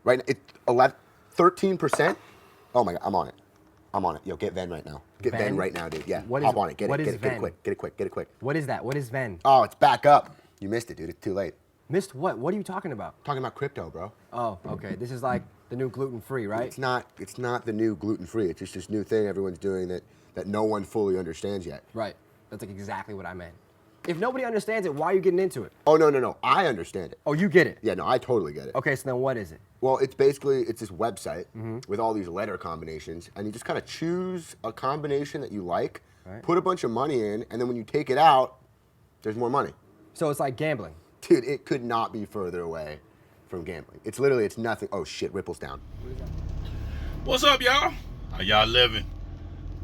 Right, it's 13%. Oh my God, I'm on it. I'm on it. Yo, get Ven right now. Get Ven right now, dude. Yeah, hop on it. Get it quick. Get it quick. What is that? What is Ven? Oh, it's back up. You missed it, dude. It's too late. Missed what? What are you talking about? Talking about crypto, bro. Oh, okay. This is like the new gluten-free, right? It's not the new gluten-free. It's just this new thing everyone's doing that no one fully understands yet. Right. That's like exactly what I meant. If nobody understands it, why are you getting into it? Oh, no. I understand it. Oh, you get it? Yeah, no, I totally get it. Okay, so then what is it? Well, it's this website with all these letter combinations, and you just kind of choose a combination that you like, put a bunch of money in, and then when you take it out, there's more money. So it's like gambling. Dude, it could not be further away from gambling. It's nothing. Oh shit, Ripple's down. What's up, y'all? How y'all living?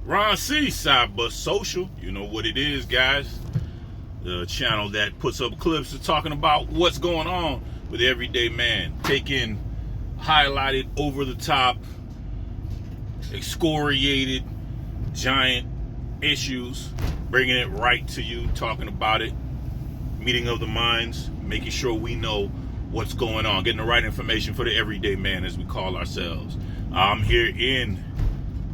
Ron C, Cyber Social. You know what it is, guys. The channel that puts up clips of talking about what's going on with the everyday man. Taking highlighted, over the top, excoriated, giant issues, bringing it right to you, talking about it, meeting of the minds, making sure we know what's going on, getting the right information for the everyday man, as we call ourselves. I'm here in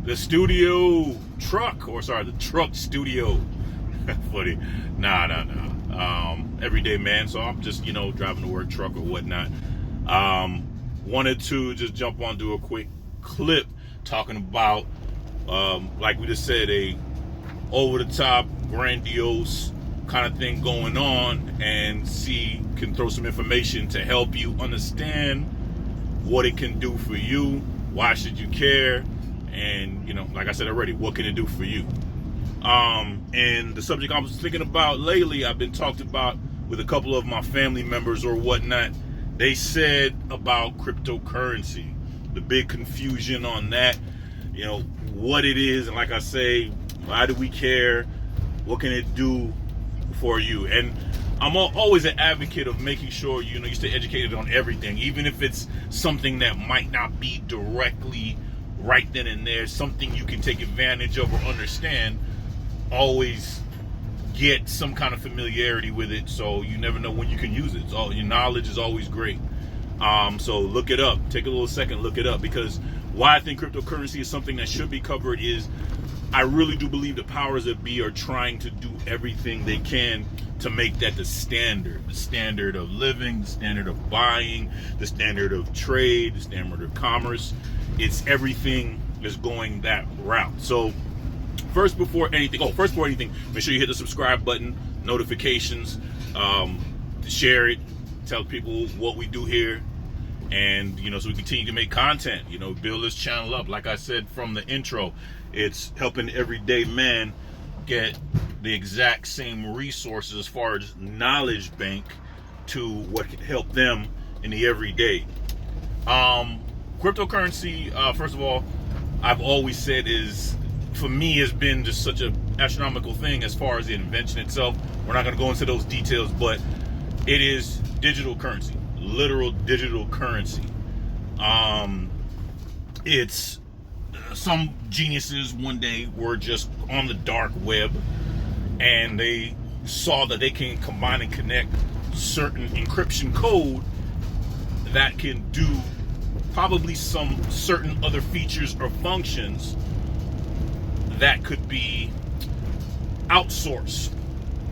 the studio truck, the truck studio. Funny. Nah. Everyday man, so I'm just, driving to work, truck or whatnot. Wanted to just jump on, do a quick clip talking about, like we just said, a over-the-top, grandiose kind of thing going on, and can throw some information to help you understand what it can do for you, why should you care, and, like I said already, what can it do for you? And the subject I was thinking about lately, I've been talked about with a couple of my family members or whatnot. They said about cryptocurrency, the big confusion on that, what it is, and like I say, why do we care? What can it do for you? And I'm always an advocate of making sure you stay educated on everything, even if it's something that might not be directly right then and there, something you can take advantage of or understand. Always get some kind of familiarity with it, so you never know when you can use it. So your knowledge is always great. So look it up. Take a little second, look it up, because why I think cryptocurrency is something that should be covered is I really do believe the powers that be are trying to do everything they can to make that the standard of living, the standard of buying, the standard of trade, the standard of commerce. It's everything is going that route. So First before anything, make sure you hit the subscribe button, notifications, share it, tell people what we do here, and so we continue to make content, build this channel up. Like I said from the intro, it's helping the everyday man get the exact same resources as far as knowledge bank to what can help them in the everyday. Cryptocurrency, first of all, I've always said for me, has been just such an astronomical thing as far as the invention itself. We're not going to go into those details, but it is digital currency, literal digital currency. It's some geniuses one day were just on the dark web, and they saw that they can combine and connect certain encryption code that can do probably some certain other features or functions that could be outsourced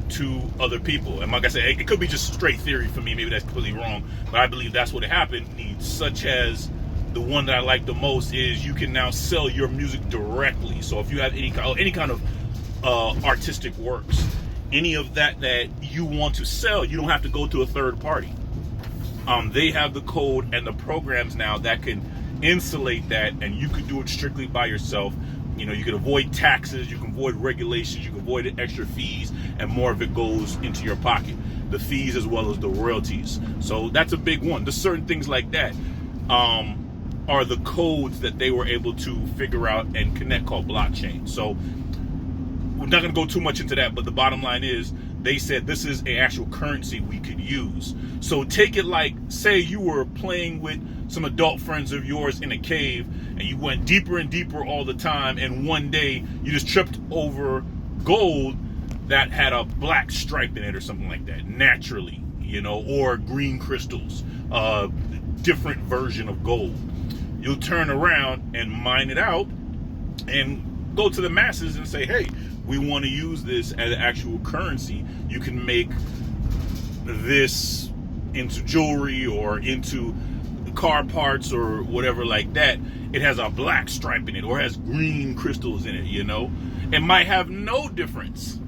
to other people. And like I said, it could be just straight theory for me. Maybe that's completely wrong, but I believe that's what happened. Such as the one that I like the most is you can now sell your music directly. So if you have any kind of artistic works, any of that you want to sell, you don't have to go to a third party. They have the code and the programs now that can insulate that, and you could do it strictly by yourself. You can avoid taxes, you can avoid regulations, you can avoid the extra fees, and more of it goes into your pocket. The fees as well as the royalties. So that's a big one. There's certain things like that are the codes that they were able to figure out and connect, called blockchain. So we're not going to go too much into that, but the bottom line is they said this is an actual currency we could use. So take it like, say you were playing with some adult friends of yours in a cave, and you went deeper and deeper all the time, and one day you just tripped over gold that had a black stripe in it or something like that, naturally. you know, or green crystals, different version of gold. You'll turn around and mine it out and go to the masses and say, hey, we want to use this as actual currency. You can make this into jewelry or into car parts or whatever like that. It has a black stripe in it or has green crystals in it, you know. It might have no difference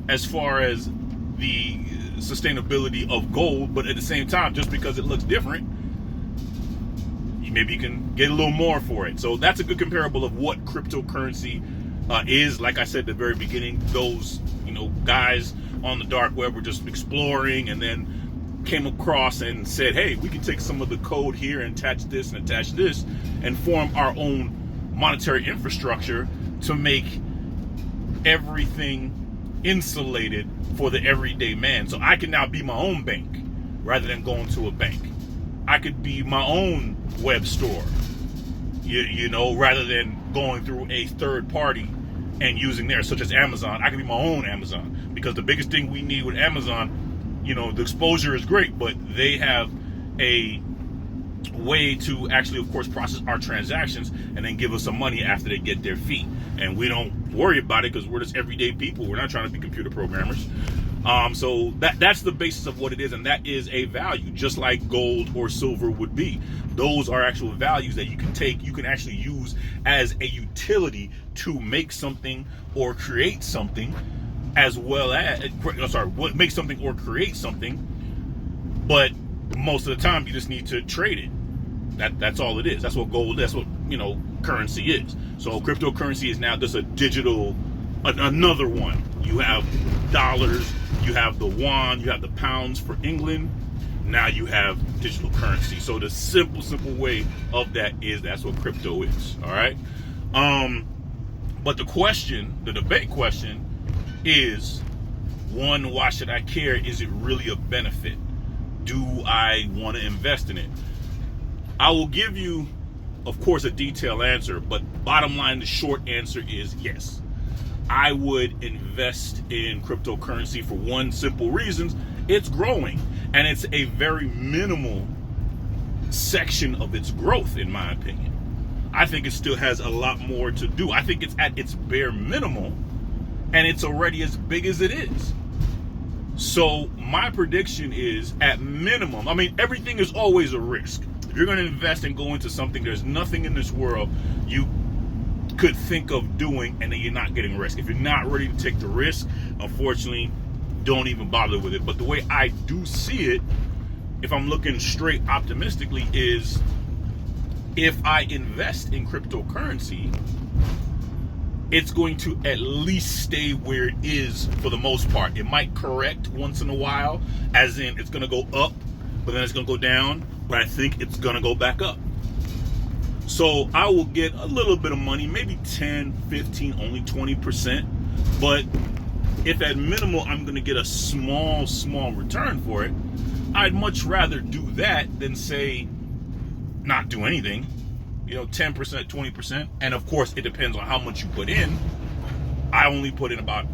as far as the sustainability of gold, but at the same time, just because it looks different, maybe you can get a little more for it. So that's a good comparable of what cryptocurrency is. Like I said at the very beginning, those, you know, guys on the dark web were just exploring and then came across and said, hey, we can take some of the code here and attach this and form our own monetary infrastructure to make everything insulated for the everyday man. So I can now be my own bank rather than going to a bank. I could be my own web store, you know, rather than going through a third party and using theirs, such as Amazon. I can be my own Amazon, because the biggest thing we need with Amazon, you know, the exposure is great, but they have a way to actually, of course, process our transactions and then give us some money after they get their fee. And we don't worry about it because we're just everyday people. We're not trying to be computer programmers. So that's the basis of what it is, and that is a value, just like gold or silver would be. Those are actual values that you can take, you can actually use as a utility to make something or create something, as well as, make something or create something. But most of the time, you just need to trade it. That's all it is. That's what gold is. That's what, you know, currency is. So cryptocurrency is now just a digital, another one. You have dollars, you have the yuan, you have the pounds for England. Now you have digital currency. So the simple way of that is that's what crypto is. All right. But the debate question is, one, why should I care? Is it really a benefit? Do I want to invest in it? I will give you, of course, a detailed answer, but bottom line, the short answer is yes. I would invest in cryptocurrency for one simple reason: it's growing, and it's a very minimal section of its growth, in my opinion. I think it still has a lot more to do. I think it's at its bare minimal, and it's already as big as it is. So my prediction is, at minimum, I mean, everything is always a risk. If you're going to invest and go into something, there's nothing in this world you could think of doing and then you're not getting risk. If you're not ready to take the risk, unfortunately, don't even bother with it. But the way I do see it, if I'm looking straight optimistically, is if I invest in cryptocurrency, it's going to at least stay where it is for the most part. It might correct once in a while, as in it's going to go up, but then it's going to go down, but I think it's going to go back up. So I will get a little bit of money, maybe 10, 15, only 20%. But if at minimal I'm going to get a small return for it, I'd much rather do that than, say, not do anything. You know, 10%, 20%. And of course, it depends on how much you put in. I only put in about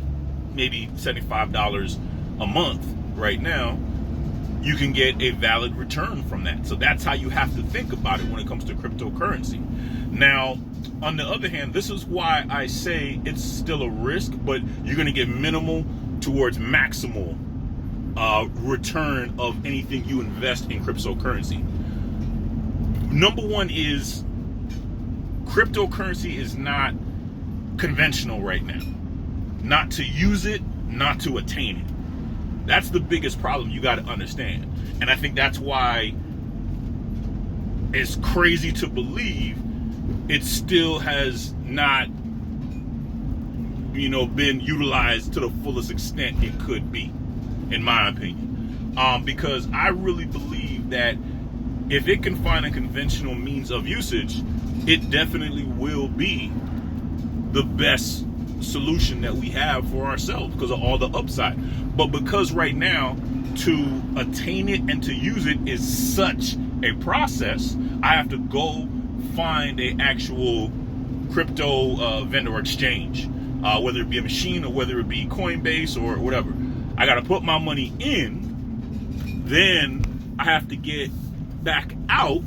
maybe $75 a month right now. You can get a valid return from that. So that's how you have to think about it when it comes to cryptocurrency. Now, on the other hand, this is why I say it's still a risk, but you're going to get minimal towards maximal return of anything you invest in cryptocurrency. Number one is, cryptocurrency is not conventional right now. Not to use it, not to attain it. That's the biggest problem you got to understand. And I think that's why it's crazy to believe it still has not, you know, been utilized to the fullest extent it could be, in my opinion. Because I really believe that if it can find a conventional means of usage, it definitely will be the best solution that we have for ourselves because of all the upside. But because right now, to attain it and to use it is such a process, I have to go find an actual crypto vendor exchange, whether it be a machine or whether it be Coinbase or whatever. I got to put my money in. then I have to get back out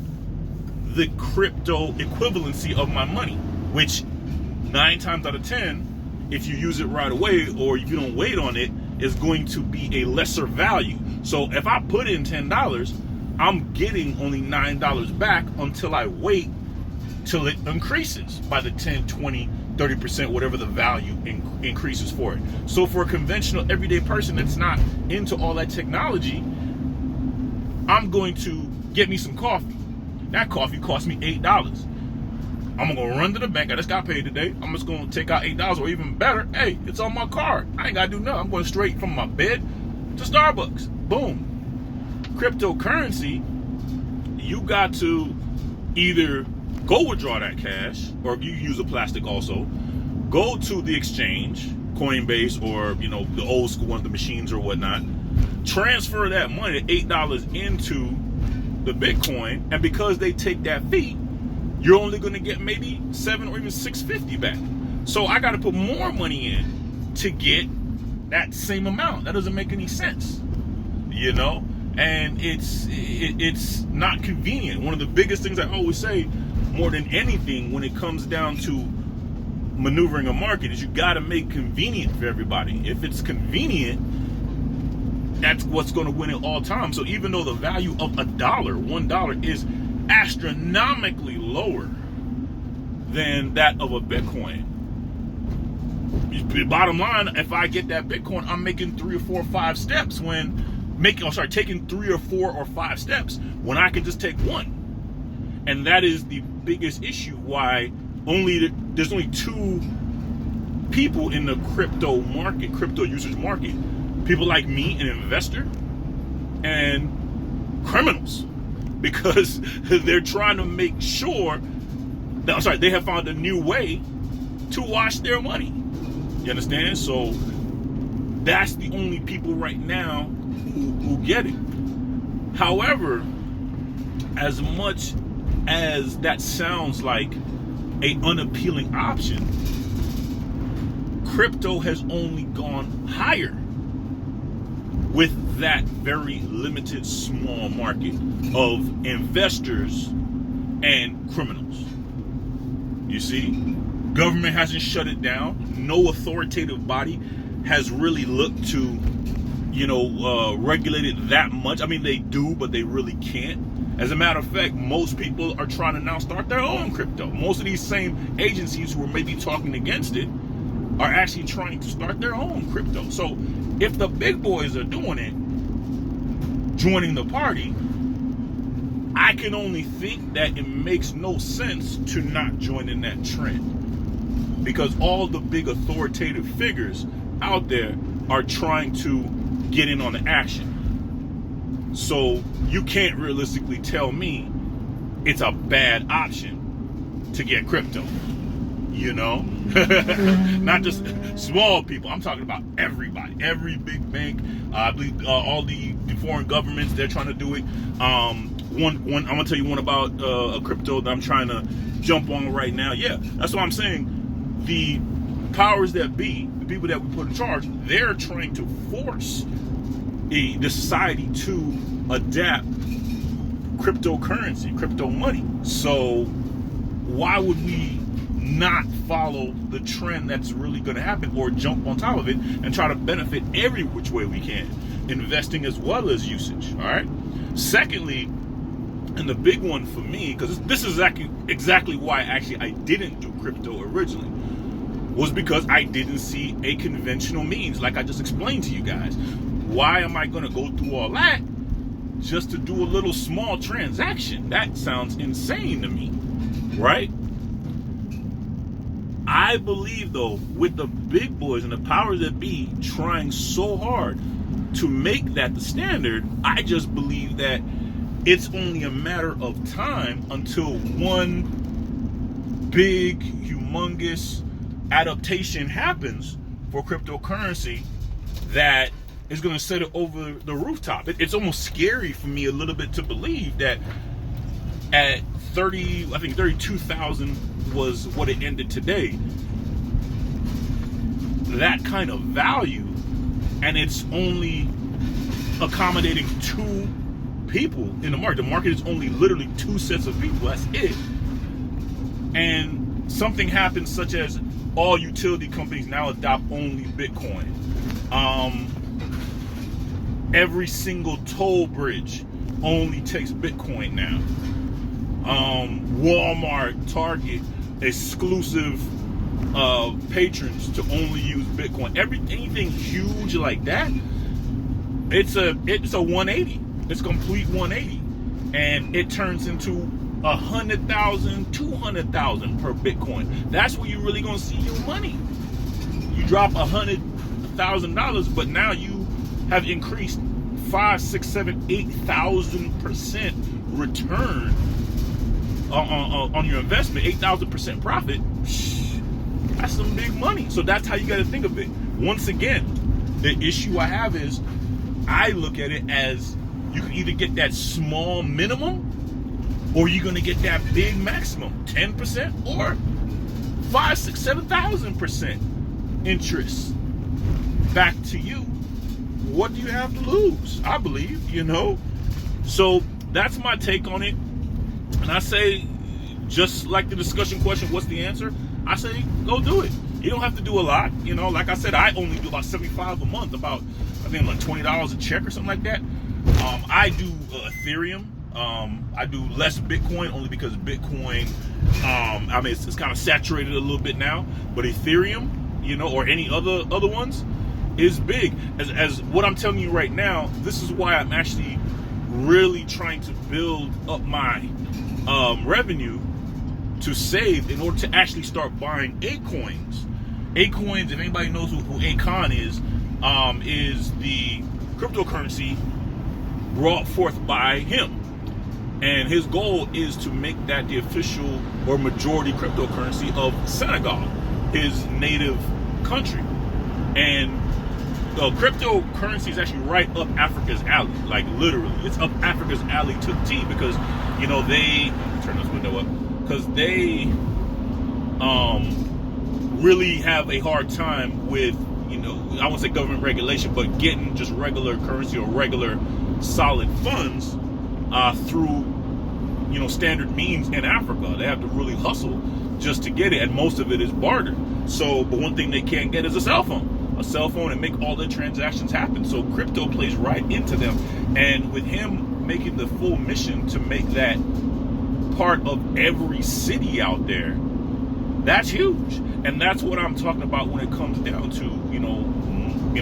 the crypto equivalency of my money, which 9 times out of 10, if you use it right away or if you don't wait on it, is going to be a lesser value. So if I put in $10, I'm getting only $9 back until I wait till it increases by the 10, 20, 30%, whatever the value increases for it. So for a conventional everyday person that's not into all that technology, I'm going to get me some coffee. That coffee cost me $8. I'm gonna run to the bank. I just got paid today. I'm just gonna take out $8, or even better, hey, it's on my card. I ain't gotta do nothing. I'm going straight from my bed to Starbucks. Boom. Cryptocurrency, you got to either go withdraw that cash, or if you use a plastic also, go to the exchange, Coinbase, or the old school ones, the machines or whatnot, transfer that money, $8 into the Bitcoin, and because they take that fee, you're only going to get maybe $7 or even $6.50 back. So I got to put more money in to get that same amount. That doesn't make any sense, and it's not convenient. One of the biggest things I always say, more than anything, when it comes down to maneuvering a market, is you got to make convenient for everybody. If it's convenient, that's what's going to win at all times. So even though the value of $1 is astronomically lower than that of a Bitcoin, bottom line, if I get that Bitcoin, I'm making 3 or 4 or 5 steps taking 3 or 4 or 5 steps when I can just take one. And that is the biggest issue why there's only 2 people in the crypto usage market. People like me, an investor, and criminals, because they're trying to make sure they have found a new way to wash their money. You understand? So that's the only people right now who get it. However, as much as that sounds like a unappealing option, crypto has only gone higher with that very limited small market of investors and criminals. You see, government hasn't shut it down. No authoritative body has really looked to, regulate it that much. I mean, they do, but they really can't. As a matter of fact, most people are trying to now start their own crypto. Most of these same agencies who are maybe talking against it are actually trying to start their own crypto. So if the big boys are doing it, joining the party, I can only think that it makes no sense to not join in that trend, because all the big authoritative figures out there are trying to get in on the action. So you can't realistically tell me it's a bad option to get crypto. Not just small people. I'm talking about everybody, every big bank. I believe all the foreign governments, they're trying to do it. I'm gonna tell you one about a crypto that I'm trying to jump on right now. Yeah, that's what I'm saying. The powers that be, the people that we put in charge, they're trying to force the society to adapt cryptocurrency, crypto money. So why would we not follow the trend that's really going to happen, or jump on top of it and try to benefit every which way we can, investing as well as usage? All right. Secondly, and the big one for me, because this is exactly why I didn't do crypto originally, was because I didn't see a conventional means, like I just explained to you guys. Why am I going to go through all that just to do a little small transaction? That sounds insane to me, right? I believe, though, with the big boys and the powers that be trying so hard to make that the standard, I just believe that it's only a matter of time until one big, humongous adaptation happens for cryptocurrency that is going to set it over the rooftop. It's almost scary for me a little bit to believe that at 32,000 was what it ended today. That kind of value, and it's only accommodating 2 people in the market. The market is only literally 2 sets of people. That's it. And something happens such as all utility companies now adopt only Bitcoin. Every single toll bridge only takes Bitcoin now. Walmart, Target, exclusive patrons to only use Bitcoin. Anything huge like that, it's a 180. It's a complete 180, and it turns into 100,000, 200,000 per Bitcoin. That's where you're really gonna see your money. You drop $100,000, but now you have increased 5, 6, 7, 8,000% return on your investment. 8,000% profit. That's some big money. So that's how you got to think of it. Once again, the issue I have is I look at it as you can either get that small minimum or you're going to get that big maximum, 10% or 5, 6, 7,000% interest back to you. What do you have to lose? I believe, So that's my take on it. And I say, just like the discussion question, what's the answer? I say, go do it. You don't have to do a lot. Like I said, I only do about $75 a month, I think like $20 a check or something like that. I do Ethereum. I do less Bitcoin only because Bitcoin, it's kind of saturated a little bit now, but Ethereum, or any other ones is big. As what I'm telling you right now, this is why I'm actually really trying to build up my revenue to save in order to actually start buying A-coins. A-coins, if anybody knows who A-con is the cryptocurrency brought forth by him. And his goal is to make that the official or majority cryptocurrency of Senegal, his native country. And cryptocurrency is actually right up Africa's alley, like literally. It's up Africa's alley to the T because, they turn this window up because they really have a hard time with, I won't say government regulation, but getting just regular currency or regular solid funds through, standard means in Africa. They have to really hustle just to get it, and most of it is barter. So, but one thing they can't get is a cell phone and make all their transactions happen. So crypto plays right into them. And with him making the full mission to make that part of every city out there, that's huge. And that's what I'm talking about when it comes down to,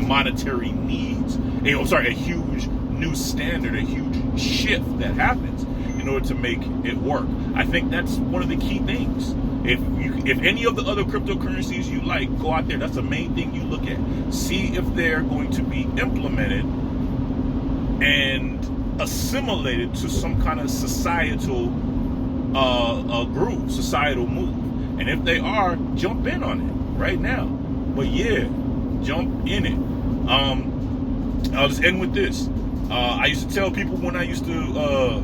monetary needs. A huge new standard, a huge shift that happens in order to make it work. I think that's one of the key things. If any of the other cryptocurrencies you like, go out there. That's the main thing you look at. See if they're going to be implemented and assimilated to some kind of societal groove, societal move. And if they are, jump in on it right now. But yeah, jump in it. I'll just end with this. I used to tell people when I used to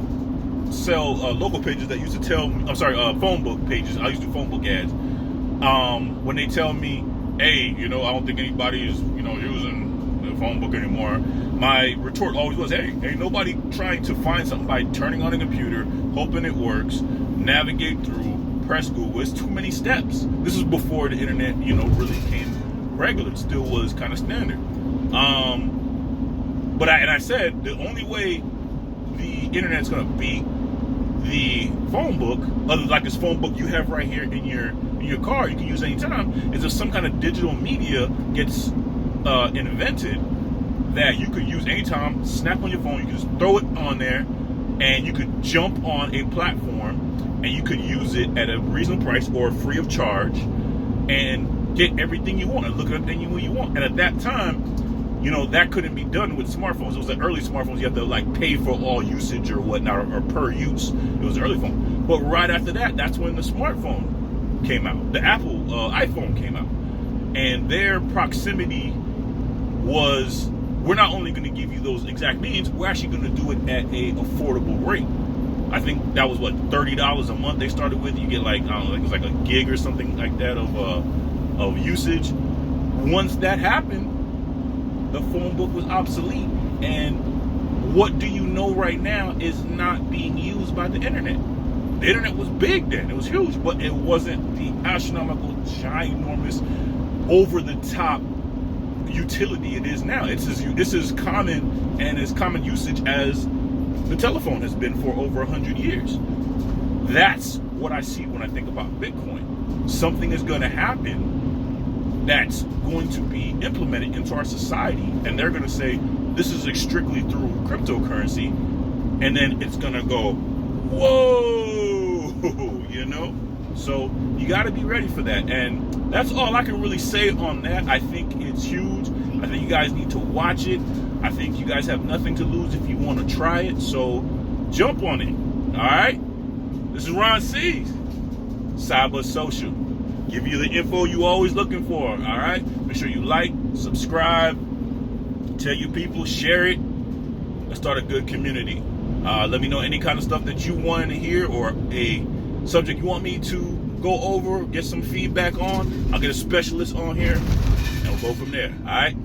sell local pages that used to tell me, phone book pages. I used to do phone book ads. When they tell me, hey, I don't think anybody is, using the phone book anymore. My retort always was, hey, ain't nobody trying to find something by turning on a computer, hoping it works, navigate through, press Google. It's too many steps. This is before the internet, really became regular. It still was kind of standard. But I said the only way the internet's gonna beat the phone book, other like this phone book you have right here in your car, you can use anytime, is if some kind of digital media gets invented that you could use anytime. Snap on your phone, you can just throw it on there, and you could jump on a platform and you could use it at a reasonable price or free of charge and get everything you want and look it up anywhere you want. And at that time, that couldn't be done with smartphones. It was the early smartphones. You have to pay for all usage or whatnot, or per use. It was the early phone. But right after that, that's when the smartphone came out. The Apple iPhone came out. And their proximity was, we're not only going to give you those exact means, we're actually going to do it at a affordable rate. I think that was $30 a month they started with. You get it was like a gig or something like that of usage. Once that happened, the phone book was obsolete, and what do you know right now is not being used by the internet? The internet was big then, it was huge, but it wasn't the astronomical, ginormous, over-the-top utility it is now. It's as common and as common usage as the telephone has been for over 100 years. That's what I see when I think about Bitcoin. Something is going to happen that's going to be implemented into our society, and they're going to say this is strictly through cryptocurrency, and then it's going to go, whoa, you know? So you got to be ready for that, and that's all I can really say on that. I think it's huge. I think you guys need to watch it. I think you guys have nothing to lose if you want to try it, so jump on it, all right? This is Ron C's Cyber Social. Give you the info you always looking for, all right? Make sure you like, subscribe, tell your people, share it. Let's start a good community. Let me know any kind of stuff that you want to hear or a subject you want me to go over, get some feedback on. I'll get a specialist on here, and we'll go from there, all right?